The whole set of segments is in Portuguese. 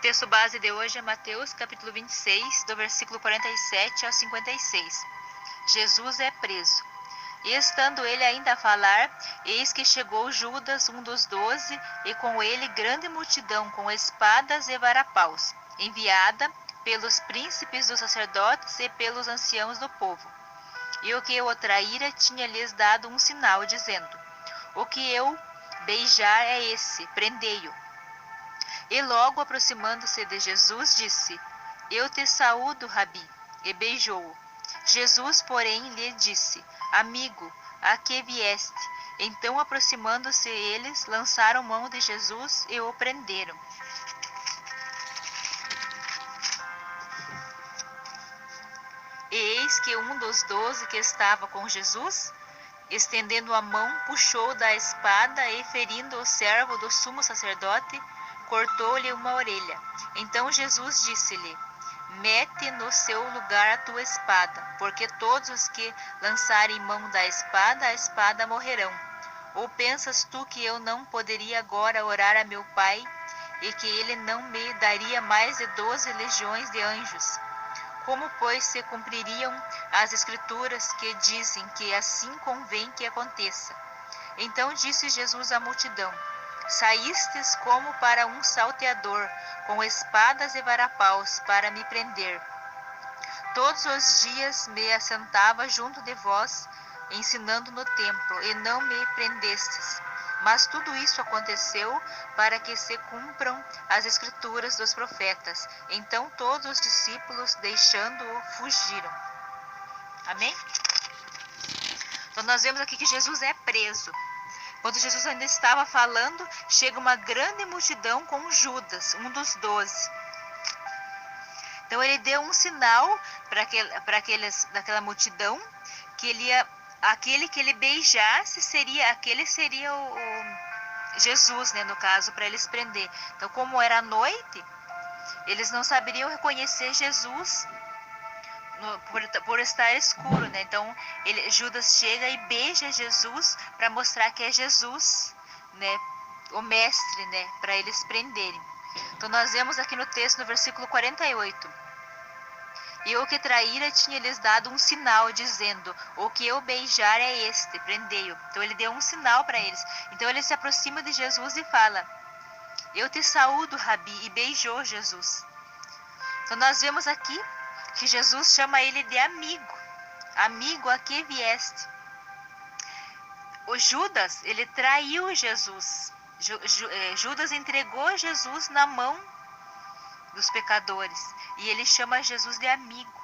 texto base de hoje é Mateus capítulo 26, do versículo 47 ao 56. Jesus é preso. E estando ele ainda a falar, eis que chegou Judas, um dos 12, e com ele grande multidão com espadas e varapaus, enviada pelos príncipes dos sacerdotes e pelos anciãos do povo. E o que o traíra tinha-lhes dado um sinal, dizendo: o que eu beijar é esse, prendei-o. E logo aproximando-se de Jesus, disse: eu te saúdo, Rabi, e beijou-o. Jesus, porém, lhe disse: amigo, a que vieste? Então, aproximando-se eles, lançaram mão de Jesus e o prenderam. E eis que um dos 12 que estava com Jesus, estendendo a mão, puxou da espada e, ferindo o servo do sumo sacerdote, cortou-lhe uma orelha. Então Jesus disse-lhe: mete no seu lugar a tua espada, porque todos os que lançarem mão da espada, a espada morrerão. Ou pensas tu que eu não poderia agora orar a meu Pai, e que ele não me daria mais de 12 legiões de anjos? Como, pois, se cumpririam as escrituras que dizem que assim convém que aconteça? Então disse Jesus à multidão: saístes como para um salteador, com espadas e varapaus, para me prender. Todos os dias me assentava junto de vós, ensinando no templo, e não me prendestes. Mas tudo isso aconteceu para que se cumpram as escrituras dos profetas. Então todos os discípulos, deixando-o, fugiram. Amém? Então nós vemos aqui que Jesus é preso. Quando Jesus ainda estava falando, chega uma grande multidão com Judas, um dos 12. Então ele deu um sinal daquela multidão, que aquele que ele beijasse seria o Jesus, né, no caso, para eles prender. Então, como era noite, eles não saberiam reconhecer Jesus por estar escuro, né? Então Judas chega e beija Jesus para mostrar que é Jesus, né, o mestre, né, para eles prenderem. Então nós vemos aqui no texto, no versículo 48: e o que traíra tinha-lhes dado um sinal, dizendo: o que eu beijar é este, prendei-o. Então ele deu um sinal para eles. Então ele se aproxima de Jesus e fala: eu te saúdo, Rabi, e beijou Jesus. Então nós vemos aqui que Jesus chama ele de amigo. Amigo, a que vieste? O Judas, ele traiu Jesus. Judas entregou Jesus na mão dos pecadores. E ele chama Jesus de amigo.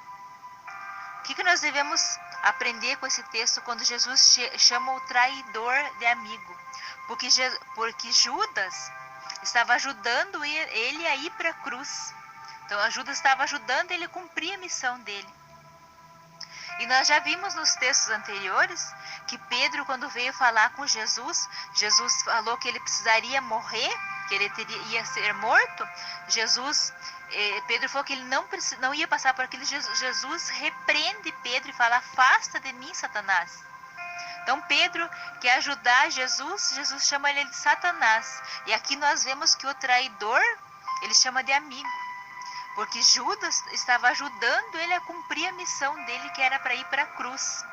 O que nós devemos aprender com esse texto quando Jesus chama o traidor de amigo? Porque Judas estava ajudando ele a ir para a cruz. Então, Judas estava ajudando ele a cumprir a missão dele. E nós já vimos nos textos anteriores que Pedro, quando veio falar com Jesus, Jesus falou que ele precisaria morrer, que ele ia ser morto. Pedro falou que ele não ia passar por aquilo. Jesus repreende Pedro e fala: afasta de mim, Satanás. Então Pedro quer ajudar Jesus chama ele de Satanás. E aqui nós vemos que o traidor, ele chama de amigo. Porque Judas estava ajudando ele a cumprir a missão dele, que era para ir para a cruz.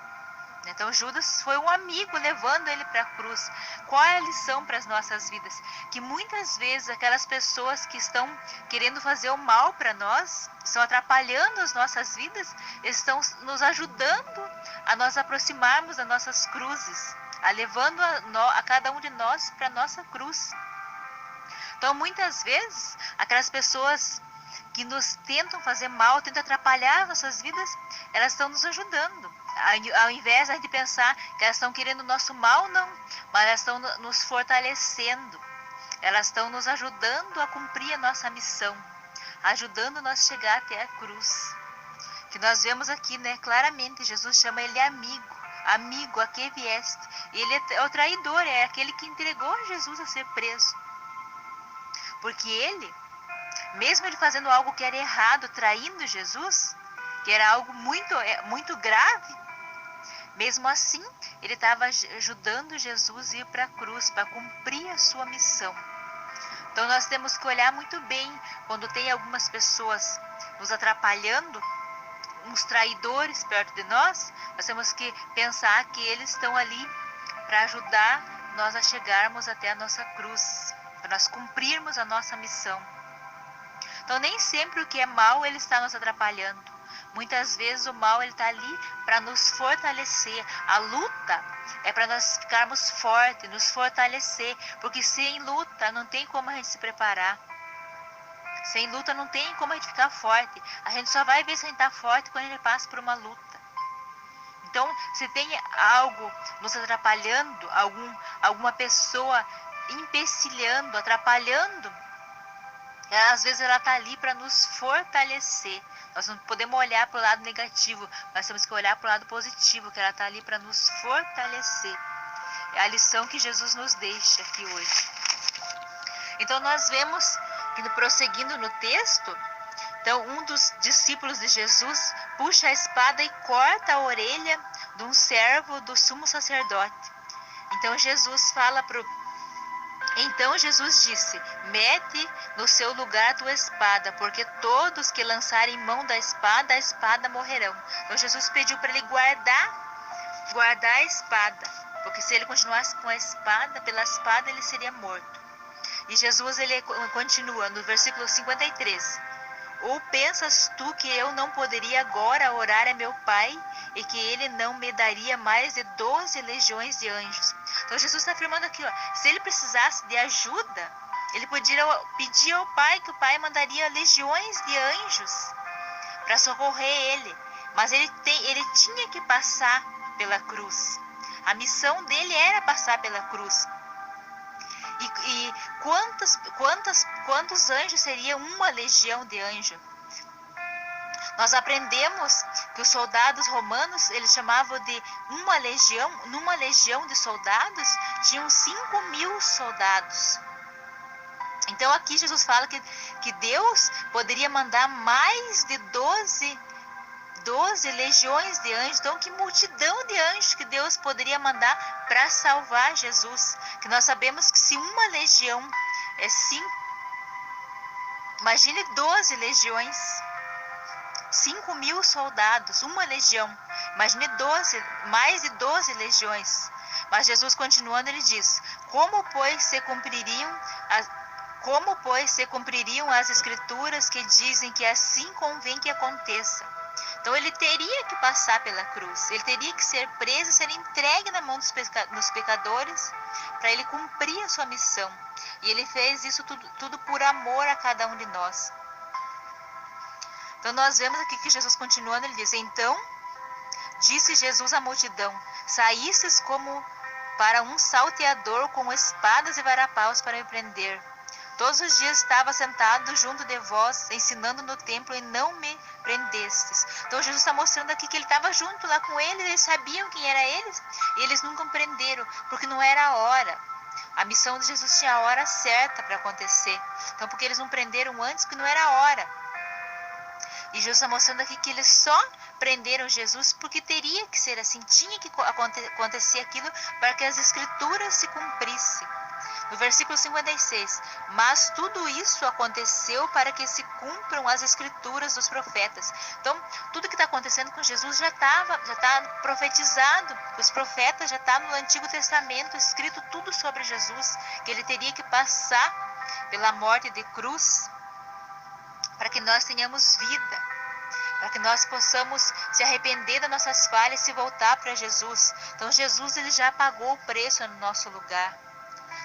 Então Judas foi um amigo levando ele para a cruz. Qual é a lição para as nossas vidas? Que muitas vezes aquelas pessoas que estão querendo fazer o mal para nós, estão atrapalhando as nossas vidas, estão nos ajudando a nós aproximarmos das nossas cruzes, levando a cada um de nós para a nossa cruz. Então muitas vezes aquelas pessoas que nos tentam fazer mal, tentam atrapalhar nossas vidas, elas estão nos ajudando. Ao invés de pensar que elas estão querendo o nosso mal, não, mas elas estão nos fortalecendo. Elas estão nos ajudando a cumprir a nossa missão, ajudando nós a chegar até a cruz. Que nós vemos aqui, né, claramente, Jesus chama ele amigo. Amigo, a que vieste? E ele é o traidor, é aquele que entregou Jesus a ser preso. Porque ele, mesmo ele fazendo algo que era errado, traindo Jesus, que era algo muito grave, mesmo assim, ele estava ajudando Jesus a ir para a cruz, para cumprir a sua missão. Então nós temos que olhar muito bem quando tem algumas pessoas nos atrapalhando, uns traidores perto de nós temos que pensar que eles estão ali para ajudar nós a chegarmos até a nossa cruz, para nós cumprirmos a nossa missão. Então nem sempre o que é mal ele está nos atrapalhando. Muitas vezes o mal ele está ali para nos fortalecer. A luta é para nós ficarmos fortes, nos fortalecer, porque sem luta não tem como a gente se preparar. Sem luta não tem como a gente ficar forte. A gente só vai ver se a gente está forte quando a gente passa por uma luta. Então, se tem algo nos atrapalhando, alguma pessoa empecilhando, atrapalhando, às vezes ela está ali para nos fortalecer. Nós não podemos olhar para o lado negativo, nós temos que olhar para o lado positivo, que ela está ali para nos fortalecer. É a lição que Jesus nos deixa aqui hoje. Então nós vemos que, prosseguindo no texto, então um dos discípulos de Jesus puxa a espada e corta a orelha de um servo do sumo sacerdote. Então Jesus disse: mete no seu lugar a tua espada, porque todos que lançarem mão da espada, a espada morrerão. Então Jesus pediu para ele guardar a espada, porque se ele continuasse com a espada, pela espada ele seria morto. E Jesus ele continua no versículo 53. Ou pensas tu que eu não poderia agora orar a meu Pai e que ele não me daria mais de 12 legiões de anjos? Então Jesus está afirmando aqui, se ele precisasse de ajuda, ele podia pedir ao Pai, que o Pai mandaria legiões de anjos para socorrer ele. Mas ele tinha que passar pela cruz. A missão dele era passar pela cruz. E quantos anjos seria uma legião de anjos? Nós aprendemos que os soldados romanos, eles chamavam de numa legião de soldados, tinham 5.000 soldados. Então aqui Jesus fala que Deus poderia mandar mais de 12 legiões de anjos. Então que multidão de anjos que Deus poderia mandar para salvar Jesus. Que nós sabemos que se uma legião é 5, imagine 12 legiões, 5.000 soldados, uma legião, imagine mais de 12 legiões. Mas Jesus continuando ele diz: como pois se cumpririam as escrituras que dizem que assim convém que aconteça? Então ele teria que passar pela cruz, ele teria que ser preso, ser entregue na mão dos pecadores, para ele cumprir a sua missão. E ele fez isso tudo por amor a cada um de nós. Então nós vemos aqui que Jesus continuando, ele diz: então disse Jesus à multidão: saístes como para um salteador com espadas e varapaus para me prender. Todos os dias estava sentado junto de vós, ensinando no templo, e não me prendestes. Então Jesus está mostrando aqui que ele estava junto lá com eles, eles sabiam quem era eles, e eles nunca prenderam, porque não era a hora. A missão de Jesus tinha a hora certa para acontecer. Então porque eles não prenderam antes, porque não era a hora. E Jesus está mostrando aqui que eles só prenderam Jesus porque teria que ser assim, tinha que acontecer aquilo para que as escrituras se cumprissem. No versículo 56, mas tudo isso aconteceu para que se cumpram as escrituras dos profetas. Então, tudo que está acontecendo com Jesus já está profetizado. Os profetas já estão no Antigo Testamento, escrito tudo sobre Jesus, que ele teria que passar pela morte de cruz, para que nós tenhamos vida, para que nós possamos se arrepender das nossas falhas e se voltar para Jesus. Então, Jesus ele já pagou o preço no nosso lugar.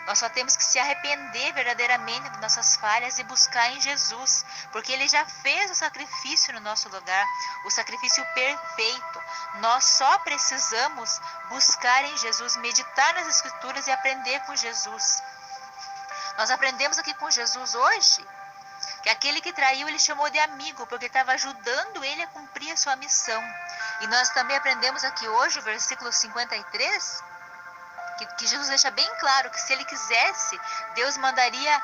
Nós só temos que se arrepender verdadeiramente de nossas falhas e buscar em Jesus, porque ele já fez o sacrifício no nosso lugar, o sacrifício perfeito. Nós só precisamos buscar em Jesus, meditar nas Escrituras e aprender com Jesus. Nós aprendemos aqui com Jesus hoje que aquele que traiu ele chamou de amigo, porque estava ajudando ele a cumprir a sua missão. E nós também aprendemos aqui hoje, o versículo 53, que Jesus deixa bem claro que se ele quisesse, Deus mandaria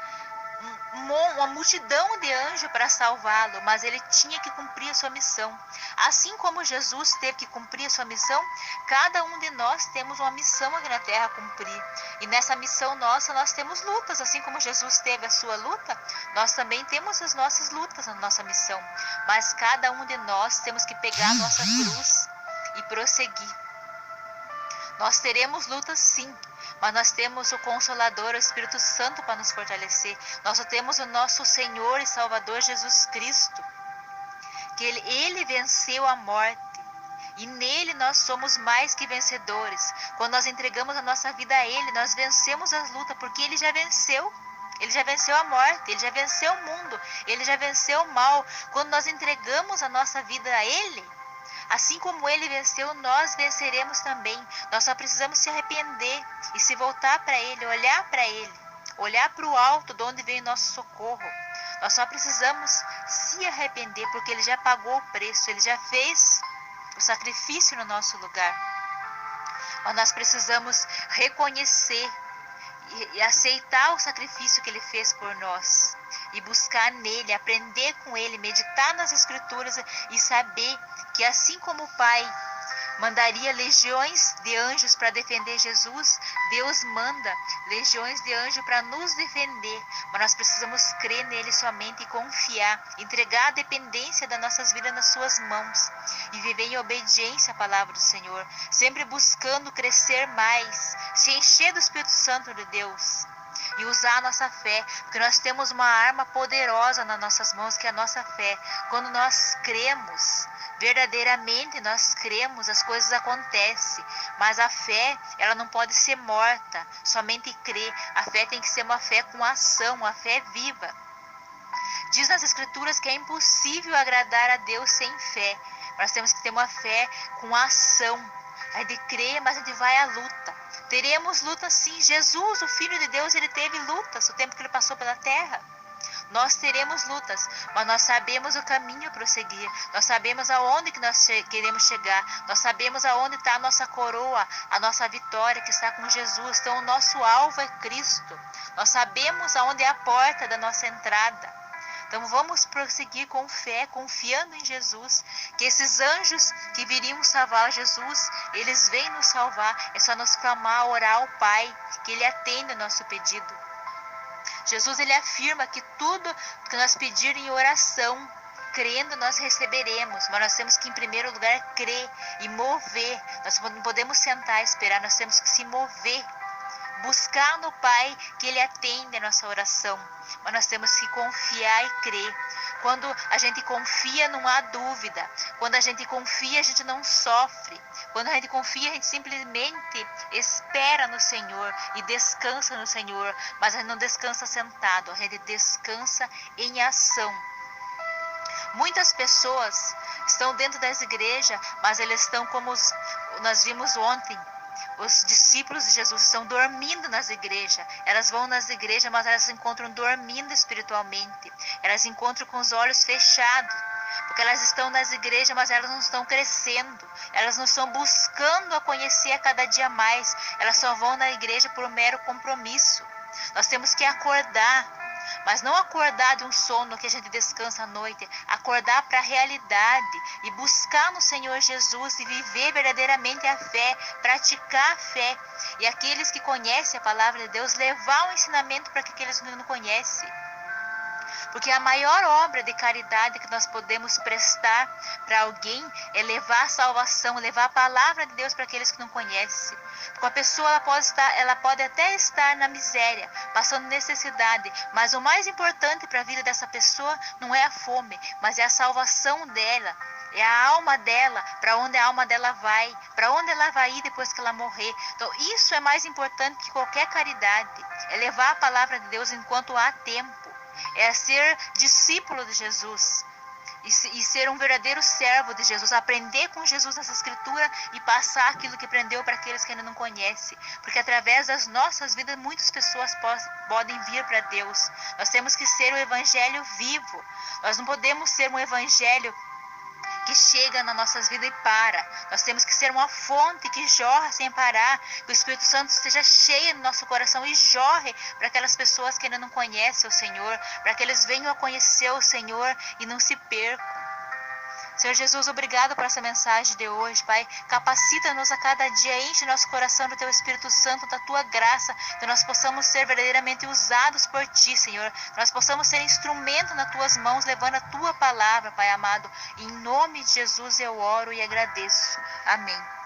uma multidão de anjos para salvá-lo, mas ele tinha que cumprir a sua missão. Assim como Jesus teve que cumprir a sua missão, cada um de nós temos uma missão aqui na terra a cumprir. E nessa missão nossa, nós temos lutas. Assim como Jesus teve a sua luta, nós também temos as nossas lutas na nossa missão. Mas cada um de nós temos que pegar a nossa cruz e prosseguir. Nós teremos lutas sim, mas nós temos o Consolador, o Espírito Santo para nos fortalecer. Nós temos o nosso Senhor e Salvador Jesus Cristo, que ele venceu a morte. E nele nós somos mais que vencedores. Quando nós entregamos a nossa vida a ele, nós vencemos as lutas, porque ele já venceu. Ele já venceu a morte, ele já venceu o mundo, ele já venceu o mal. Quando nós entregamos a nossa vida a ele, assim como ele venceu, nós venceremos também. Nós só precisamos se arrepender e se voltar para ele, olhar para o alto, de onde vem o nosso socorro. Nós só precisamos se arrepender, porque ele já pagou o preço, ele já fez o sacrifício no nosso lugar. Mas nós precisamos reconhecer e aceitar o sacrifício que ele fez por nós. E buscar nele, aprender com ele, meditar nas Escrituras e saber que assim como o Pai mandaria legiões de anjos para defender Jesus, Deus manda legiões de anjos para nos defender. Mas nós precisamos crer nele somente e confiar, entregar a dependência das nossas vidas nas suas mãos e viver em obediência à palavra do Senhor, sempre buscando crescer mais, se encher do Espírito Santo de Deus e usar a nossa fé, porque nós temos uma arma poderosa nas nossas mãos, que é a nossa fé. Quando nós cremos, verdadeiramente nós cremos, as coisas acontecem. Mas a fé, ela não pode ser morta, somente crer. A fé tem que ser uma fé com ação, uma fé viva. Diz nas Escrituras que é impossível agradar a Deus sem fé. Nós temos que ter uma fé com ação. A gente crê, mas a gente vai à luta. Teremos luta sim. Jesus, o Filho de Deus, ele teve lutas o tempo que ele passou pela terra. Nós teremos lutas, mas nós sabemos o caminho a prosseguir. Nós sabemos aonde que nós queremos chegar. Nós sabemos aonde está a nossa coroa, a nossa vitória que está com Jesus. Então o nosso alvo é Cristo. Nós sabemos aonde é a porta da nossa entrada. Então vamos prosseguir com fé, confiando em Jesus, que esses anjos que viriam salvar Jesus, eles vêm nos salvar. É só nos clamar, orar ao Pai, que ele atende o nosso pedido. Jesus, ele afirma que tudo que nós pedirmos em oração, crendo, nós receberemos. Mas nós temos que, em primeiro lugar, crer e mover. Nós não podemos sentar e esperar, nós temos que se mover. Buscar no Pai que ele atende a nossa oração. Mas nós temos que confiar e crer. Quando a gente confia, não há dúvida. Quando a gente confia, a gente não sofre. Quando a gente confia, a gente simplesmente espera no Senhor e descansa no Senhor. Mas a gente não descansa sentado, a gente descansa em ação. Muitas pessoas estão dentro das igrejas, mas eles estão como nós vimos ontem. Os discípulos de Jesus estão dormindo nas igrejas. Elas vão nas igrejas, mas elas se encontram dormindo espiritualmente. Elas se encontram com os olhos fechados. Porque elas estão nas igrejas, mas elas não estão crescendo. Elas não estão buscando a conhecer a cada dia mais. Elas só vão na igreja por um mero compromisso. Nós temos que acordar. Mas não acordar de um sono que a gente descansa à noite, acordar para a realidade e buscar no Senhor Jesus e viver verdadeiramente a fé, praticar a fé. E aqueles que conhecem a palavra de Deus, levar o ensinamento para aqueles que não conhecem. Porque a maior obra de caridade que nós podemos prestar para alguém é levar a salvação, levar a palavra de Deus para aqueles que não conhecem. Porque a pessoa ela pode até estar na miséria, passando necessidade, mas o mais importante para a vida dessa pessoa não é a fome, mas é a salvação dela. É a alma dela, para onde a alma dela vai, para onde ela vai ir depois que ela morrer. Então isso é mais importante que qualquer caridade, é levar a palavra de Deus enquanto há tempo. É ser discípulo de Jesus e ser um verdadeiro servo de Jesus, aprender com Jesus nessa escritura e passar aquilo que aprendeu para aqueles que ainda não conhecem, porque através das nossas vidas muitas pessoas podem vir para Deus. Nós temos que ser o evangelho vivo. Nós não podemos ser um evangelho que chega nas nossas vidas e para. Nós temos que ser uma fonte que jorra sem parar, que o Espírito Santo esteja cheio no nosso coração e jorre para aquelas pessoas que ainda não conhecem o Senhor, para que eles venham a conhecer o Senhor e não se percam. Senhor Jesus, obrigado por essa mensagem de hoje, Pai. Capacita-nos a cada dia, enche nosso coração do Teu Espírito Santo, da Tua graça, que nós possamos ser verdadeiramente usados por Ti, Senhor. Que nós possamos ser instrumento nas Tuas mãos, levando a Tua palavra, Pai amado. Em nome de Jesus eu oro e agradeço. Amém.